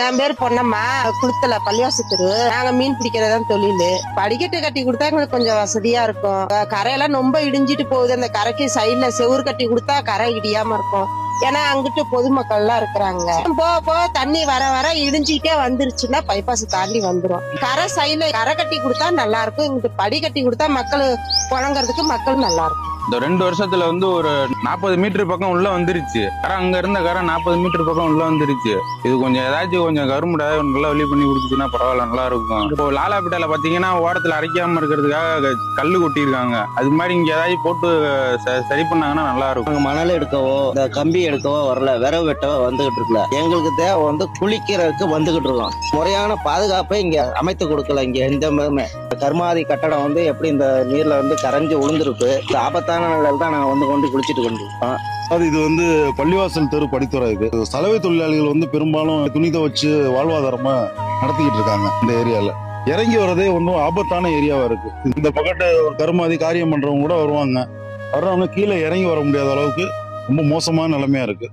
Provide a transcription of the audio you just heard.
என் பேர் பொன்னம்மா, குளுத்தல பள்ளிவாசத்துரு. நாங்க மீன் பிடிக்கிறதான் தொழில். படிக்கட்டு கட்டி கொடுத்தா எங்களுக்கு கொஞ்சம் வசதியா இருக்கும். கரையெல்லாம் ரொம்ப இடிஞ்சிட்டு போகுது. அந்த கரைக்கு சைட்ல செவுறு கட்டி கொடுத்தா கரை இடியாம இருக்கும். ஏன்னா அங்கிட்டு பொதுமக்கள் எல்லாம் இருக்கிறாங்க. போக போக தண்ணி வர வர இடிஞ்சிட்டே வந்துருச்சுன்னா பைபாஸ் தாண்டி வந்துரும். கரை சைட்ல கரை கட்டி கொடுத்தா நல்லா இருக்கும். இங்கிட்டு படி கட்டி கொடுத்தா மக்கள் புழங்குறதுக்கு மக்கள் நல்லா இருக்கும். இந்த 2 வருஷத்துல ஒரு 40 மீட்டர் பக்கம் உள்ள வந்துருச்சு. கரை அங்க இருந்த கரை 40 மீட்டர் பக்கம் உள்ள வந்துருச்சு. இது கொஞ்சம் ஏதாச்சும் கொஞ்சம் கரும்புடா நல்லா வெளி பண்ணி கொடுத்துச்சுன்னா பரவாயில்ல, நல்லா இருக்கும். இப்போ லாலாப்பேட்டையில பாத்தீங்கன்னா ஓரத்துல அரைக்காம இருக்கிறதுக்காக கல்லு கொட்டியிருக்காங்க. அது மாதிரி இங்க ஏதாச்சும் போட்டு சரி பண்ணாங்கன்னா நல்லா இருக்கும். மணல் எடுக்கவோ இந்த கம்பி எடுக்கவோ வரல, விரவு வெட்டவோ வந்துகிட்டு இருக்கல. எங்களுக்கு தேவை குளிக்கிறதுக்கு வந்துகிட்டு இருக்கோம். முறையான பாதுகாப்பை இங்க அமைத்து கொடுக்கல. இங்க எந்த கர்மாதி கட்டடம் எப்படி இந்த நீர்ல கரைஞ்சு உளுந்துருக்கு. ஆபத்தான நிலையில தான் நாங்க கொண்டு குளிச்சுட்டு கொண்டிருக்கோம். அது இது பள்ளிவாசல் தெரு படித்துறை. இது சலவை தொழிலாளிகள் பெரும்பாலும் துணி துவைச்சு வாழ்வாதாரமா நடத்திக்கிட்டு இருக்காங்க. இந்த ஏரியால இறங்கி வர்றதே ஆபத்தான ஏரியாவா இருக்கு. இந்த பக்கத்து ஒரு கருமாதி காரியம் பண்றவங்க கூட வருவாங்க. வர்றவங்க கீழே இறங்கி வர முடியாத அளவுக்கு ரொம்ப மோசமான நிலைமையா இருக்கு.